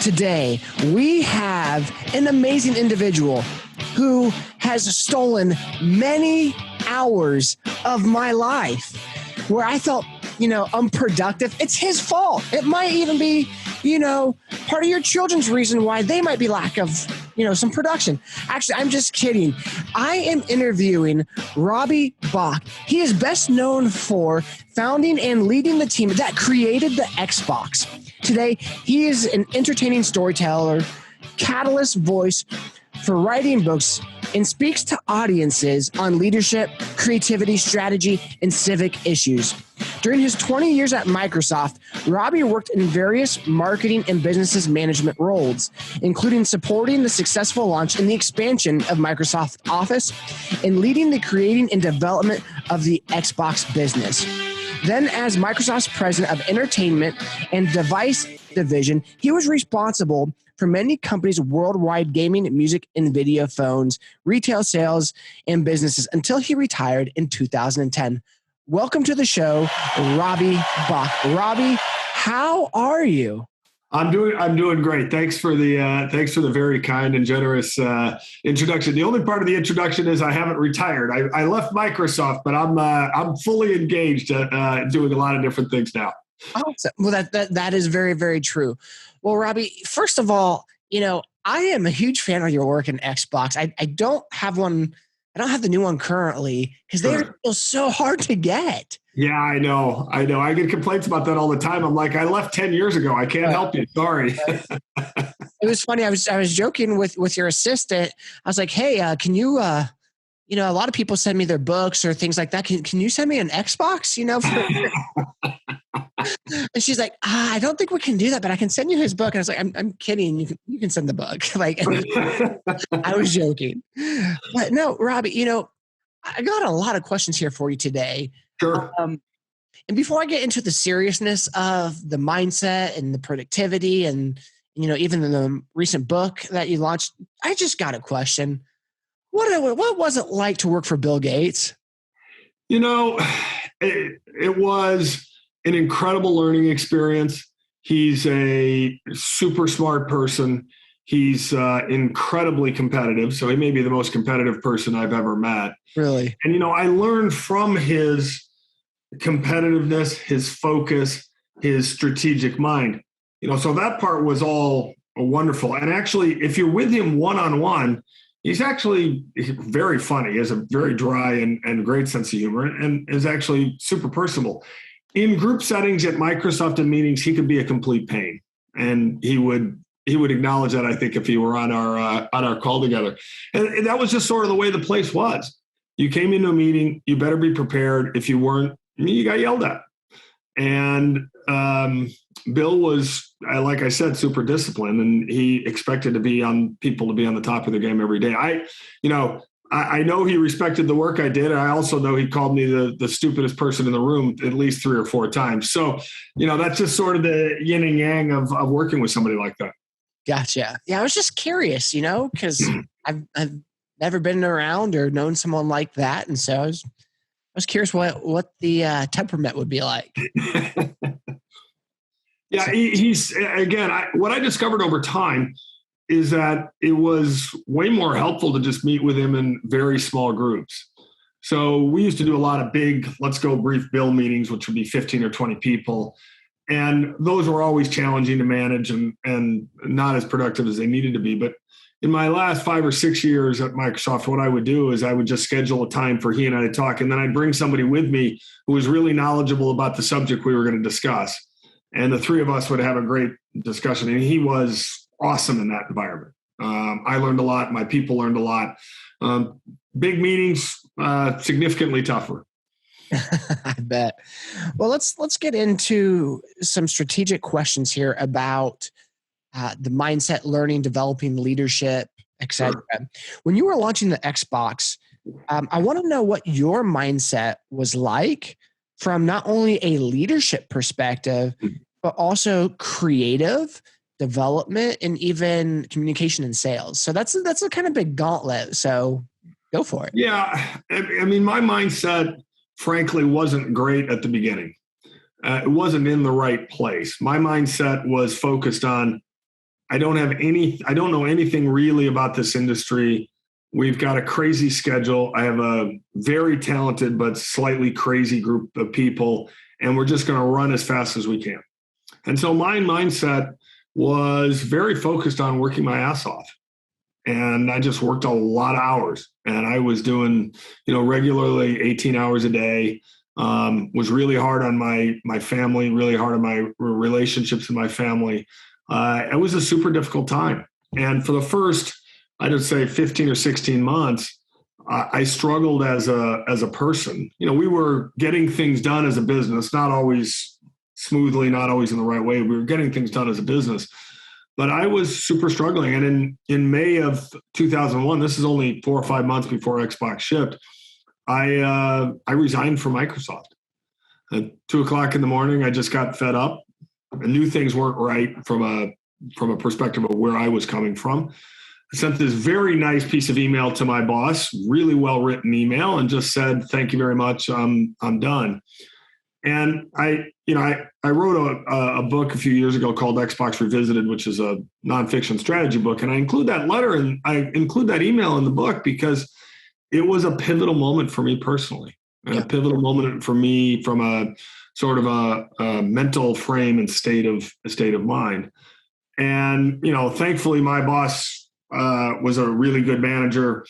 Today, we have an amazing individual who has stolen many hours of my life where I felt, unproductive. It's his fault. It might even be, part of your children's reason why they might be lack of, some production. Actually, I'm just kidding. I am interviewing Robbie Bach. He is best known for founding and leading the team that created the Xbox. Today, he is an entertaining storyteller, catalyst voice for writing books, and speaks to audiences on leadership, creativity, strategy, and civic issues. During his 20 years at Microsoft, Robbie worked in various marketing and business management roles, including supporting the successful launch and the expansion of Microsoft Office and leading the creating and development of the Xbox business. Then, as Microsoft's president of entertainment and device division, he was responsible for many companies' worldwide gaming, music, and video phones, retail sales, and businesses until he retired in 2010. Welcome to the show, Robbie Bach. Robbie, how are you? I'm doing great. Thanks for the very kind and generous introduction. The only part of the introduction is I haven't retired. I left Microsoft, but I'm fully engaged doing a lot of different things now. Awesome. Well, that is very, very true. Well, Robbie, first of all, I am a huge fan of your work in Xbox. I don't have one. I don't have the new one currently because they are still so hard to get. Yeah, I know. I get complaints about that all the time. I'm like, I left 10 years ago. I can't help you. Sorry. It was funny. I was joking with your assistant. I was like, hey, can you, a lot of people send me their books or things like that. Can you send me an Xbox, And she's like, I don't think we can do that, but I can send you his book. And I was like, I'm kidding. You can send the book. Like, I was joking. But no, Robbie, I got a lot of questions here for you today. Sure. And before I get into the seriousness of the mindset and the productivity and, even the recent book that you launched, I just got a question. What was it like to work for Bill Gates? It was an incredible learning experience. He's a super smart person. He's incredibly competitive. So he may be the most competitive person I've ever met. Really? And, I learned from his competitiveness, his focus, his strategic mind. So that part was all wonderful. And actually, if you're with him one-on-one, he's actually very funny. He has a very dry and great sense of humor and is actually super personable. In group settings at Microsoft and meetings, he could be a complete pain. And he would acknowledge that, I think, if he were on our call together. And that was just sort of the way the place was. You came into a meeting, you better be prepared. If you weren't, you got yelled at. And Bill was, like I said, super disciplined, and he expected people to be on the top of their game every day. I know he respected the work I did. And I also know he called me the stupidest person in the room at least 3 or 4 times. So, that's just sort of the yin and yang of working with somebody like that. Gotcha. Yeah, I was just curious, because I've never been around or known someone like that. And so I was curious what the temperament would be like. Yeah, he's, again, what I discovered over time is that it was way more helpful to just meet with him in very small groups. So we used to do a lot of big, let's go brief Bill meetings, which would be 15 or 20 people. And those were always challenging to manage and not as productive as they needed to be. But in my last 5 or 6 years at Microsoft, what I would do is I would just schedule a time for he and I to talk. And then I'd bring somebody with me who was really knowledgeable about the subject we were going to discuss. And the 3 of us would have a great discussion. And he was awesome in that environment. I learned a lot. My people learned a lot. Big meetings, significantly tougher. I bet. Well, let's get into some strategic questions here about the mindset, learning, developing leadership, etc. Sure. When you were launching the Xbox, I want to know what your mindset was like from not only a leadership perspective, but also creative development and even communication and sales. So that's a kind of big gauntlet. So go for it. Yeah. I mean, my mindset, frankly, wasn't great at the beginning. It wasn't in the right place. My mindset was focused on I don't know anything really about this industry. We've got a crazy schedule. I have a very talented but slightly crazy group of people, and we're just going to run as fast as we can. And so my mindset was very focused on working my ass off. And I just worked a lot of hours, and I was doing, regularly 18 hours a day. Was really hard on my family, really hard on my relationships in my family. It was a super difficult time. And for the first, I'd say 15 or 16 months, I struggled as a person. We were getting things done as a business, not always smoothly, not always in the right way. We were getting things done as a business, but I was super struggling. And in May of 2001, this is only 4 or 5 months before Xbox shipped, I resigned from Microsoft. At 2:00 in the morning, I just got fed up. I knew things weren't right from a perspective of where I was coming from. I sent this very nice piece of email to my boss, really well written email, and just said, "Thank you very much. I'm done." And I wrote a book a few years ago called Xbox Revisited, which is a nonfiction strategy book, and I include that letter and I include that email in the book because it was a pivotal moment for me personally, and a pivotal moment for me from a sort of a mental frame and state of mind. And thankfully, my boss was a really good manager.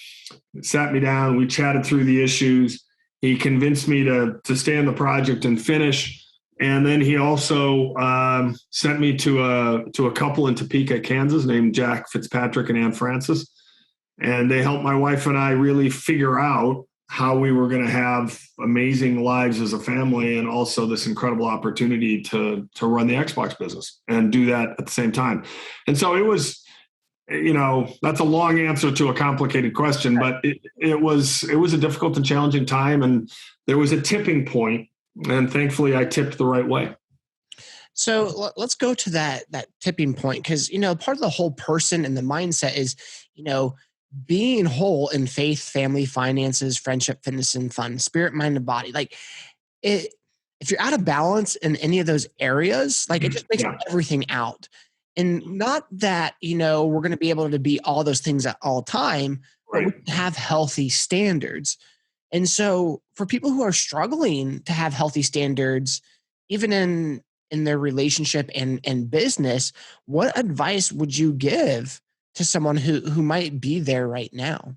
Sat me down, we chatted through the issues. He convinced me to stay on the project and finish. And then he also sent me to a couple in Topeka, Kansas, named Jack Fitzpatrick and Ann Francis. And they helped my wife and I really figure out how we were going to have amazing lives as a family, and also this incredible opportunity to run the Xbox business and do that at the same time. And so it was, that's a long answer to a complicated question, but it was a difficult and challenging time, and there was a tipping point, and thankfully I tipped the right way. So let's go to that tipping point, because part of the whole person and the mindset is being whole in faith, family, finances, friendship, fitness, and fun, spirit, mind, and body. Like it, if you're out of balance in any of those areas, like it just makes everything out. And not that, we're going to be able to be all those things at all time, but we have healthy standards. And so for people who are struggling to have healthy standards, even in their relationship and business, what advice would you give to someone who might be there right now?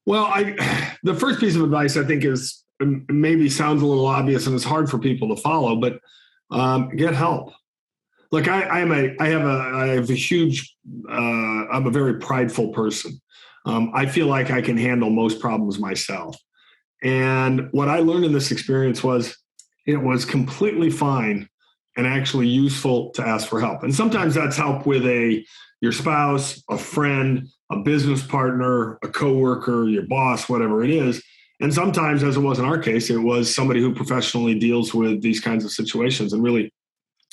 Well, the first piece of advice I think is maybe sounds a little obvious and it's hard for people to follow, but get help. Look, I'm a very prideful person. I feel like I can handle most problems myself. And what I learned in this experience was it was completely fine and actually useful to ask for help. And sometimes that's help with your spouse, a friend, a business partner, a coworker, your boss, whatever it is. And sometimes, as it was in our case, it was somebody who professionally deals with these kinds of situations and really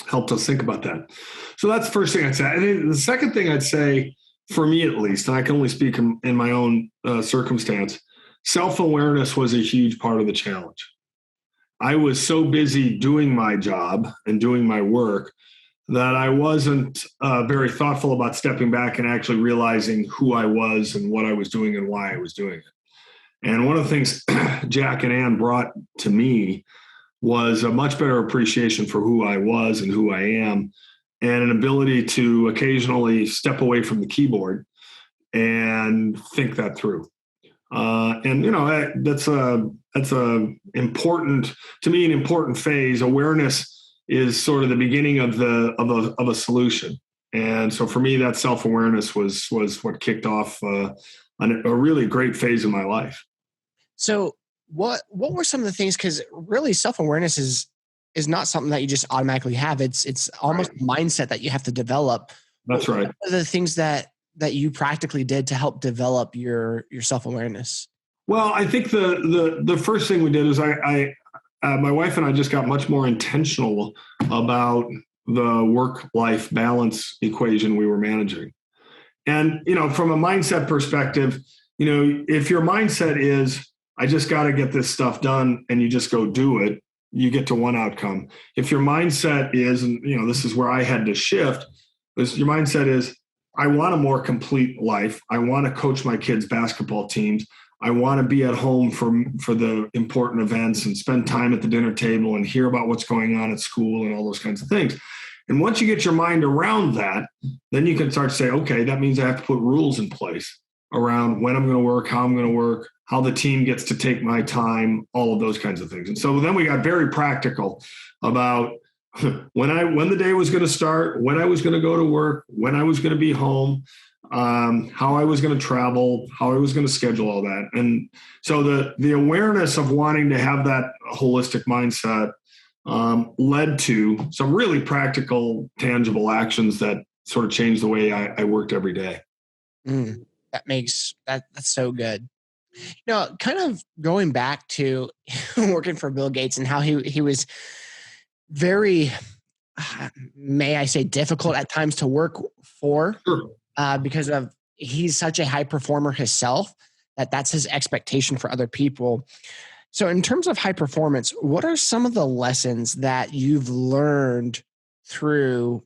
helped us think about that. So that's the first thing I'd say. And then the second thing I'd say, for me at least, and I can only speak in my own circumstance, self-awareness was a huge part of the challenge. I was so busy doing my job and doing my work that I wasn't very thoughtful about stepping back and actually realizing who I was and what I was doing and why I was doing it. And one of the things Jack and Ann brought to me was a much better appreciation for who I was and who I am, and an ability to occasionally step away from the keyboard and think that through. That's a important, to me, an important phase. Awareness is sort of the beginning of a solution. And so for me, that self-awareness was what kicked off a really great phase of my life. So what were some of the things, because really self-awareness is not something that you just automatically have. It's almost a mindset that you have to develop. That's right. What are the things that you practically did to help develop your self-awareness? Well, I think the first thing we did is my wife and I just got much more intentional about the work-life balance equation we were managing. And, from a mindset perspective, if your mindset is, I just got to get this stuff done, and you just go do it, you get to one outcome. If your mindset is, and this is where I had to shift, Your mindset is, I want a more complete life. I want to coach my kids' basketball teams. I want to be at home for the important events and spend time at the dinner table and hear about what's going on at school and all those kinds of things. And once you get your mind around that, then you can start to say, okay, that means I have to put rules in place around when I'm going to work, how I'm going to work, how the team gets to take my time, all of those kinds of things. And so then we got very practical about when the day was going to start, when I was going to go to work, when I was going to be home, how I was going to travel, how I was going to schedule all that. And so the awareness of wanting to have that holistic mindset led to some really practical, tangible actions that sort of changed the way I worked every day. That's so good. Kind of going back to working for Bill Gates and how he was very, may I say, difficult at times to work for, Sure. Because he's such a high performer himself that's his expectation for other people. So in terms of high performance, what are some of the lessons that you've learned through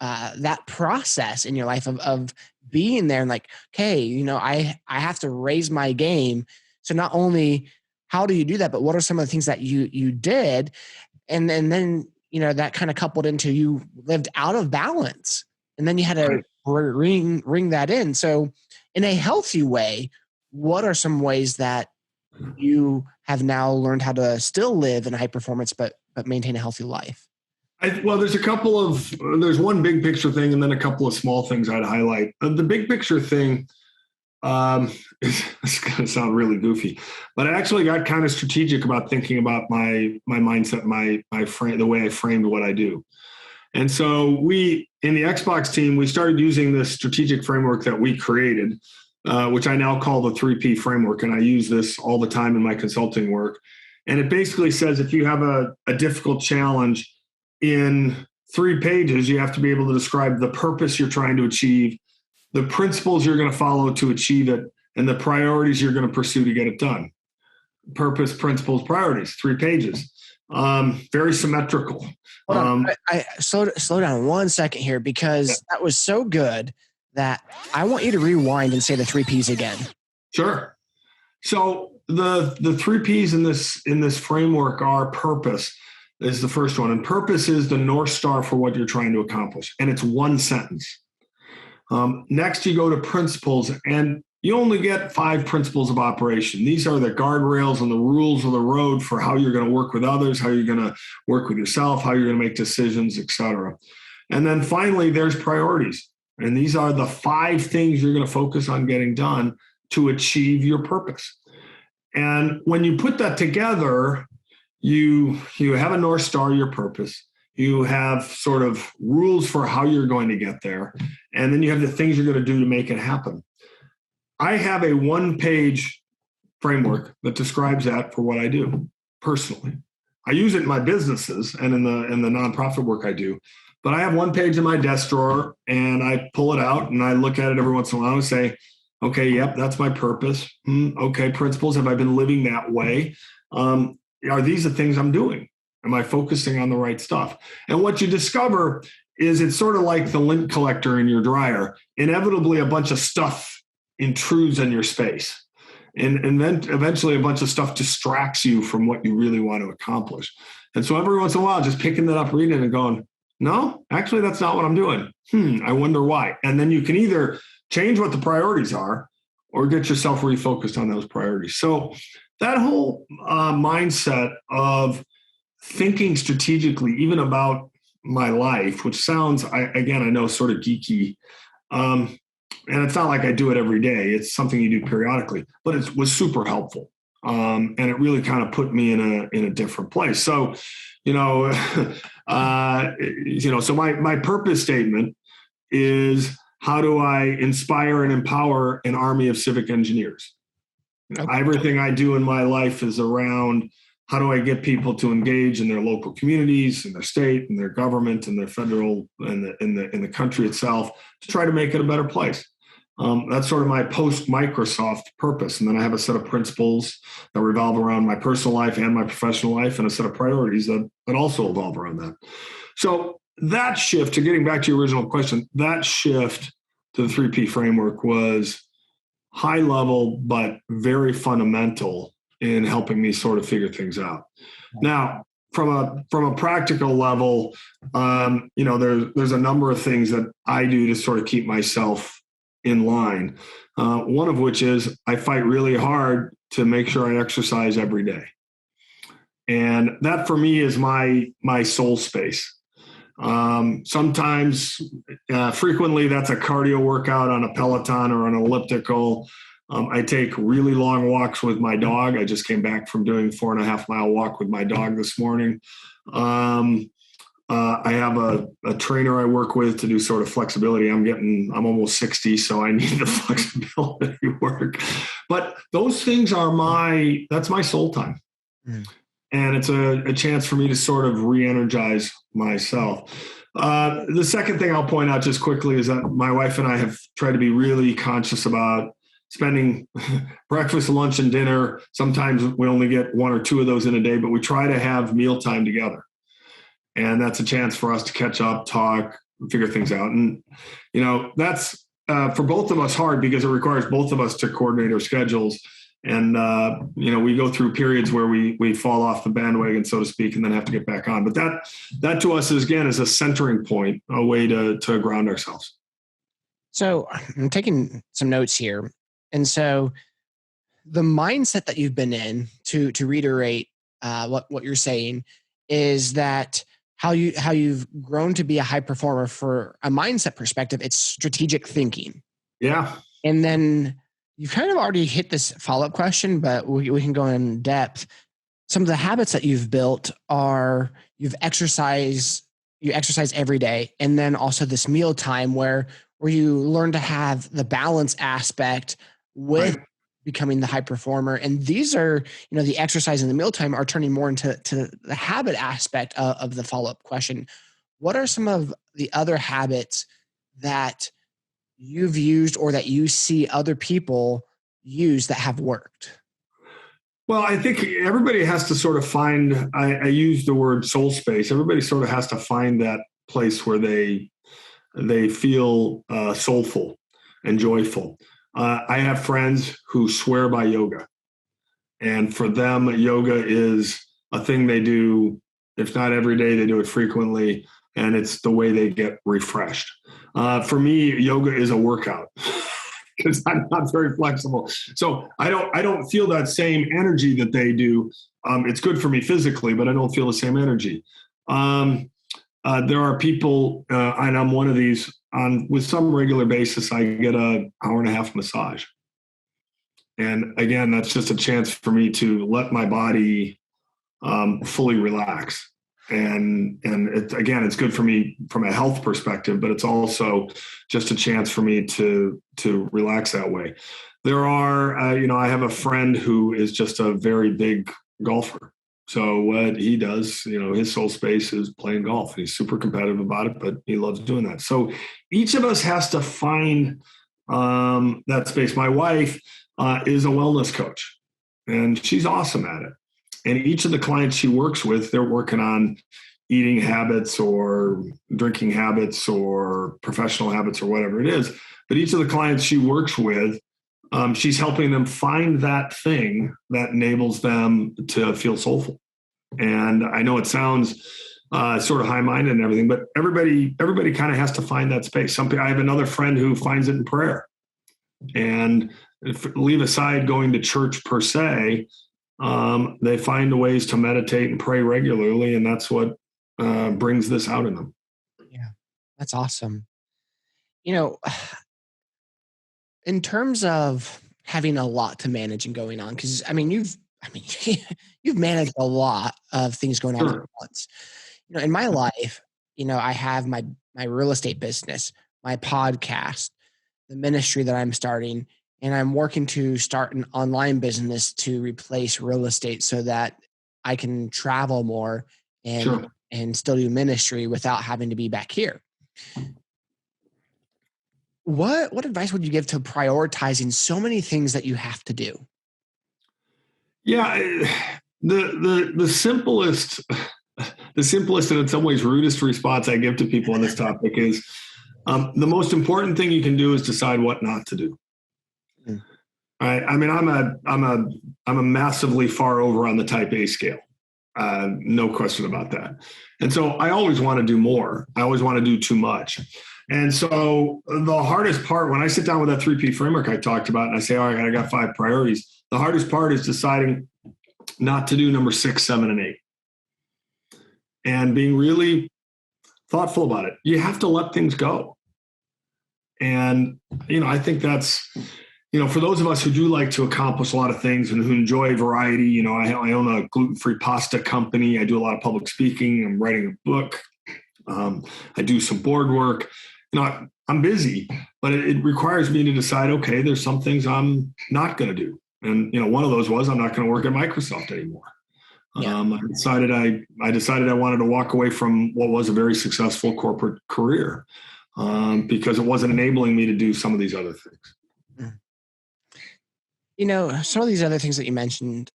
that process in your life of being there and like, okay, I have to raise my game. So not only how do you do that, but what are some of the things that you did? And then that kind of coupled into you lived out of balance and then you had to ring that in. So in a healthy way, what are some ways that you have now learned how to still live in high performance, but maintain a healthy life? Well, there's one big picture thing and then a couple of small things I'd highlight. The big picture thing, it's going to sound really goofy, but I actually got kind of strategic about thinking about my mindset, my frame, the way I framed what I do. And so we, in the Xbox team, we started using this strategic framework that we created, which I now call the 3P framework. And I use this all the time in my consulting work. And it basically says if you have a difficult challenge in 3 pages, you have to be able to describe the purpose you're trying to achieve, the principles you're going to follow to achieve it, and the priorities you're going to pursue to get it done. Purpose, principles, priorities, 3 pages. Very symmetrical. I slow down 1 second here because that was so good that I want you to rewind and say the 3 Ps again. Sure. So the 3 Ps in this framework are purpose is the first one. And purpose is the North Star for what you're trying to accomplish. And it's 1 sentence. Next, you go to principles, and you only get 5 principles of operation. These are the guardrails and the rules of the road for how you're going to work with others, how you're going to work with yourself, how you're going to make decisions, et cetera. And then finally, there's priorities. And these are the 5 things you're going to focus on getting done to achieve your purpose. And when you put that together, you have a North Star, your purpose. You have sort of rules for how you're going to get there. And then you have the things you're going to do to make it happen. I have a 1-page framework that describes that for what I do personally. I use it in my businesses and in the nonprofit work I do. But I have 1 page in my desk drawer and I pull it out and I look at it every once in a while and say, okay, yep, that's my purpose. Okay, principles. Have I been living that way? Are these the things I'm doing? Am I focusing on the right stuff? And what you discover is it's sort of like the lint collector in your dryer. Inevitably, a bunch of stuff intrudes in your space. And then eventually a bunch of stuff distracts you from what you really want to accomplish. And so every once in a while, just picking that up, reading it and going, no, actually, that's not what I'm doing. I wonder why. And then you can either change what the priorities are or get yourself refocused on those priorities. So that whole mindset of thinking strategically, even about my life, which sounds, I know, sort of geeky. And it's not like I do it every day. It's something you do periodically, but it was super helpful. And it really kind of put me in a different place. So, so my purpose statement is, how do I inspire and empower an army of civic engineers? Okay. Everything I do in my life is around how do I get people to engage in their local communities, in their state, in their government, in their federal, and in the country itself to try to make it a better place. That's sort of my post-Microsoft purpose. And then I have a set of principles that revolve around my personal life and my professional life, and a set of priorities that also evolve around that. So that shift, to getting back to your original question, that shift to the 3P framework was high level, but very fundamental in helping me sort of figure things out. Now, from a practical level, there's a number of things that I do to sort of keep myself in line. One of which is I fight really hard to make sure I exercise every day. And that for me is my soul space. Sometimes, frequently, that's a cardio workout on a Peloton or an elliptical. I take really long walks with my dog. I just came back from doing 4.5 mile walk with my dog this morning. I have a trainer I work with to do sort of flexibility. I'm almost 60, so I need the flexibility work. But those things that's my soul time. Mm. And it's a chance for me to sort of re-energize myself. The second thing I'll point out just quickly is that my wife and I have tried to be really conscious about spending breakfast, lunch, and dinner. Sometimes we only get 1 or 2 of those in a day, but we try to have mealtime together. And that's a chance for us to catch up, talk, figure things out. And, that's for both of us hard because it requires both of us to coordinate our schedules. And, we go through periods where we fall off the bandwagon, so to speak, and then have to get back on. But that to us is a centering point, a way to ground ourselves. So I'm taking some notes here. And so the mindset that you've been in, to reiterate what you're saying, is that how you've grown to be a high performer for a mindset perspective, it's strategic thinking. Yeah. And then you kind of already hit this follow-up question, but we can go in depth. Some of the habits that you've built are you exercise every day. And then also this meal time where you learn to have the balance aspect with becoming the high performer. And these are, the exercise and the mealtime are turning more into the habit aspect of the follow-up question. What are some of the other habits that you've used or that you see other people use that have worked? Well, I think everybody has to sort of find, I use the word soul space. Everybody sort of has to find that place where they feel soulful and joyful. I have friends who swear by yoga. And for them, yoga is a thing they do, if not every day, they do it frequently. And it's the way they get refreshed. For me, yoga is a workout because I'm not very flexible. So I don't feel that same energy that they do. It's good for me physically, but I don't feel the same energy. There are people, and I'm one of these, with some regular basis, I get an 1.5-hour massage. And again, that's just a chance for me to let my body fully relax. And it's good for me from a health perspective, but it's also just a chance for me to relax that way. There are, I have a friend who is just a very big golfer. So what he does, his soul space is playing golf. He's super competitive about it, but he loves doing that. So each of us has to find that space. My wife is a wellness coach, and she's awesome at it. And each of the clients she works with, they're working on eating habits or drinking habits or professional habits or whatever it is. But each of the clients she works with, she's helping them find that thing that enables them to feel soulful. And I know it sounds sort of high-minded and everything, but everybody kind of has to find that space. I have another friend who finds it in prayer. And leave aside going to church per se, they find ways to meditate and pray regularly, and that's what brings this out in them. Yeah, that's awesome. In terms of having a lot to manage and going on, because you've managed a lot of things going on at once. In my life, I have my real estate business, my podcast, the ministry that I'm starting, and I'm working to start an online business to replace real estate so that I can travel more and still do ministry without having to be back here. What advice would you give to prioritizing so many things that you have to do? Yeah, the simplest the simplest and in some ways rudest response I give to people on this topic is the most important thing you can do is decide what not to do. Mm. Right? I mean, I'm a massively far over on the type A scale. No question about that. And so I always want to do more. I always want to do too much. And so the hardest part when I sit down with that 3P framework I talked about and I say, all right, I got 5 priorities. The hardest part is deciding not to do number 6, 7, and 8. And being really thoughtful about it. You have to let things go. And, I think that's, for those of us who do like to accomplish a lot of things and who enjoy variety, I own a gluten-free pasta company. I do a lot of public speaking. I'm writing a book. I do some board work. I'm busy, but it requires me to decide, okay, there's some things I'm not going to do. And, one of those was I'm not going to work at Microsoft anymore. Yeah. I decided I wanted to walk away from what was a very successful corporate career because it wasn't enabling me to do some of these other things. Some of these other things that you mentioned,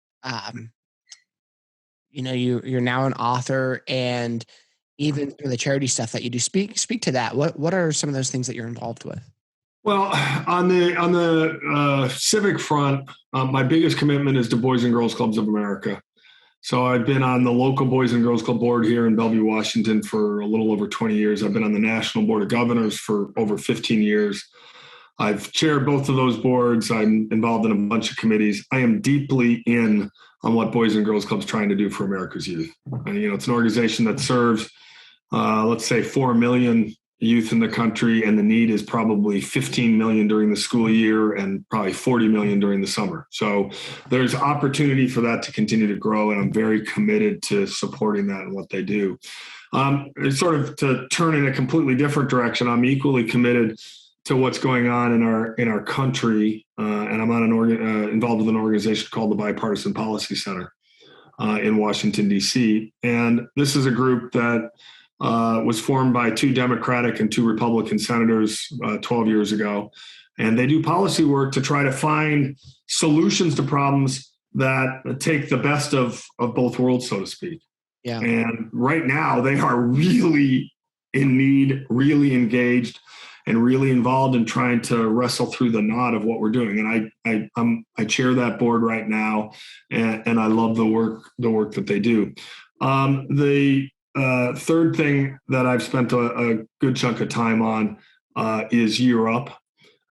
you're now an author, and even through the charity stuff that you do, speak to that. What are some of those things that you're involved with? Well, on the civic front, my biggest commitment is to Boys and Girls Clubs of America. So I've been on the local Boys and Girls Club board here in Bellevue, Washington for a little over 20 years. I've been on the National Board of Governors for over 15 years. I've chaired both of those boards. I'm involved in a bunch of committees. I am deeply in on what Boys and Girls Club's trying to do for America's youth. And, it's an organization that serves, let's say, 4 million youth in the country, and the need is probably 15 million during the school year and probably 40 million during the summer. So there's opportunity for that to continue to grow, and I'm very committed to supporting that and what they do. It's sort of to turn in a completely different direction. I'm equally committed to what's going on in our country, and I'm on involved with an organization called the Bipartisan Policy Center in Washington, D.C. And this is a group that was formed by 2 Democratic and 2 Republican senators 12 years ago. And they do policy work to try to find solutions to problems that take the best of both worlds, so to speak. Yeah. And right now they are really in need, really engaged, and really involved in trying to wrestle through the knot of what we're doing. And I chair that board right now, and I love the work that they do. The third thing that I've spent a good chunk of time on is Year Up.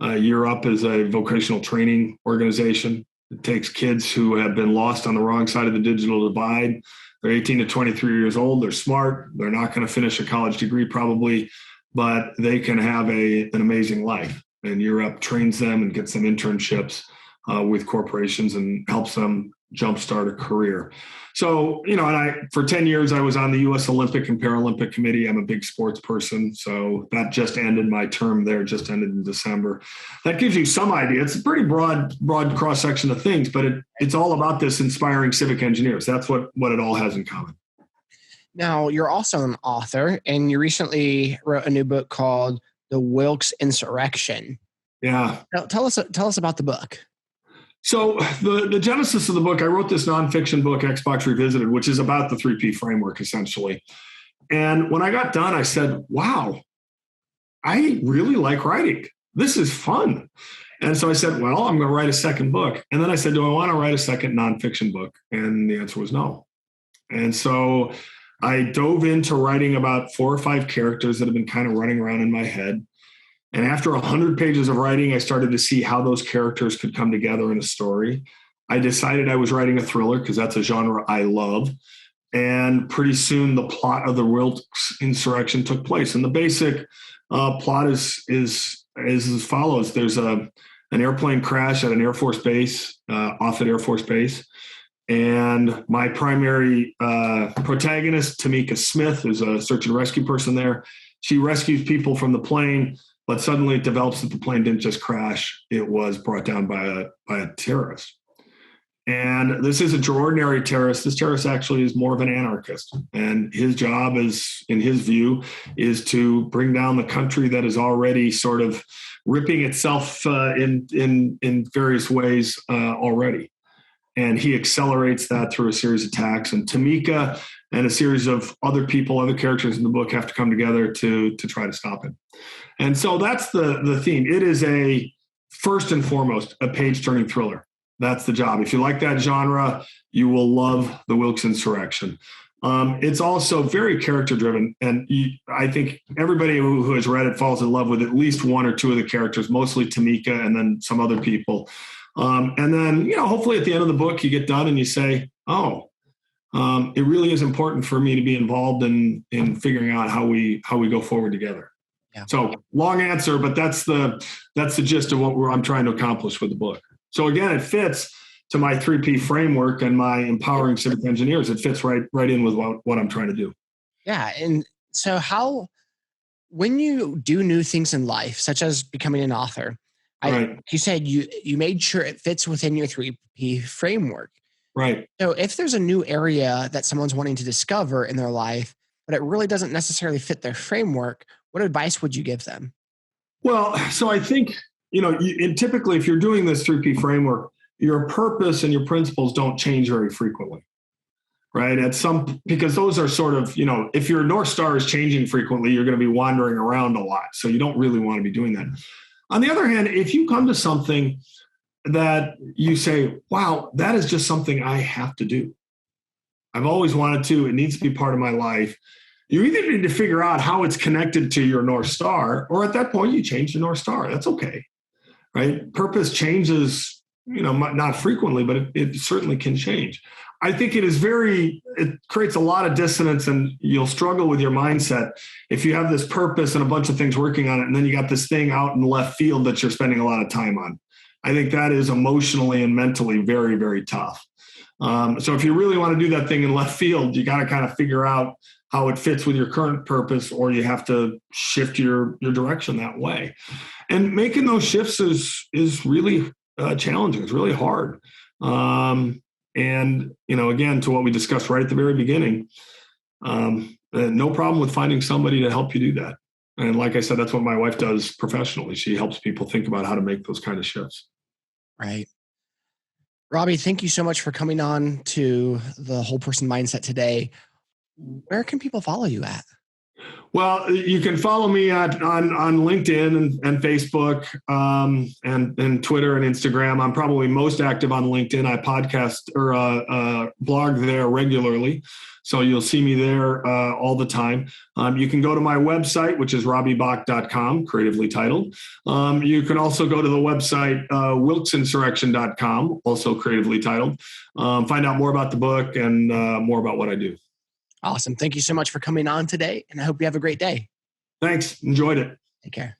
Year Up is a vocational training organization. It takes kids who have been lost on the wrong side of the digital divide. They're 18 to 23 years old. They're smart. They're not going to finish a college degree probably, but they can have an amazing life. And Year Up trains them and gets them internships with corporations and helps them jumpstart a career. So, and for 10 years, I was on the U.S. Olympic and Paralympic Committee. I'm a big sports person. So that just ended. My term there just ended in December. That gives you some idea. It's a pretty broad cross-section of things, but it's all about this inspiring civic engineers. That's what it all has in common. Now, you're also an author, and you recently wrote a new book called The Wilkes Insurrection. Yeah. Now, tell us about the book. So the genesis of the book, I wrote this nonfiction book, Xbox Revisited, which is about the 3P framework, essentially. And when I got done, I said, wow, I really like writing. This is fun. And so I said, well, I'm going to write a second book. And then I said, do I want to write a second nonfiction book? And the answer was no. And so I dove into writing about 4 or 5 characters that have been kind of running around in my head. And after 100 pages of writing, I started to see how those characters could come together in a story. I decided I was writing a thriller because that's a genre I love. And pretty soon the plot of the Wilkes Insurrection took place. And the basic plot is as follows. There's an airplane crash at an Air Force base, Offutt Air Force Base. And my primary protagonist, Tamika Smith, is a search and rescue person there. She rescues people from the plane. But suddenly it develops that the plane didn't just crash. It was brought down by a terrorist. And this isn't your ordinary terrorist. This terrorist actually is more of an anarchist. And his job is, in his view, is to bring down the country that is already sort of ripping itself in various ways already. And he accelerates that through a series of attacks. And Tamika and a series of other people, other characters in the book have to come together to try to stop it. And so that's the theme. It is first and foremost, a page-turning thriller. That's the job. If you like that genre, you will love The Wilkes Insurrection. It's also very character-driven, and I think everybody who has read it falls in love with at least one or two of the characters, mostly Tamika and then some other people. And then, hopefully at the end of the book, you get done and you say, it really is important for me to be involved in figuring out how we go forward together. Yeah. So long answer, but that's the gist of what I'm trying to accomplish with the book. So again, it fits to my 3P framework and my empowering civic engineers. It fits right in with what I'm trying to do. Yeah. And so when you do new things in life, such as becoming an author, you said you made sure it fits within your 3P framework. Right. So if there's a new area that someone's wanting to discover in their life, but it really doesn't necessarily fit their framework, what advice would you give them? Well, so I think, typically if you're doing this 3P framework, your purpose and your principles don't change very frequently, right? Because those are sort of, if your North Star is changing frequently, you're going to be wandering around a lot. So you don't really want to be doing that. On the other hand, if you come to something that you say, wow, that is just something I have to do. I've always wanted to, it needs to be part of my life. You either need to figure out how it's connected to your North Star, or at that point you change the North Star. That's okay, right? Purpose changes, not frequently, but it certainly can change. I think it creates a lot of dissonance, and you'll struggle with your mindset if you have this purpose and a bunch of things working on it, and then you got this thing out in left field that you're spending a lot of time on. I think that is emotionally and mentally very, very tough. So if you really want to do that thing in left field, you got to kind of figure out how it fits with your current purpose, or you have to shift your direction that way. And making those shifts is really challenging. It's really hard. And, again, to what we discussed right at the very beginning, no problem with finding somebody to help you do that. And like I said, that's what my wife does professionally. She helps people think about how to make those kind of shifts. Right. Robbie, thank you so much for coming on to the Whole Person Mindset today. Where can people follow you at? Well, you can follow me on LinkedIn and Facebook and Twitter and Instagram. I'm probably most active on LinkedIn. I podcast or blog there regularly. So you'll see me there all the time. You can go to my website, which is robbiebach.com, creatively titled. You can also go to the website wilkesinsurrection.com, also creatively titled. Find out more about the book and more about what I do. Awesome. Thank you so much for coming on today, and I hope you have a great day. Thanks. Enjoyed it. Take care.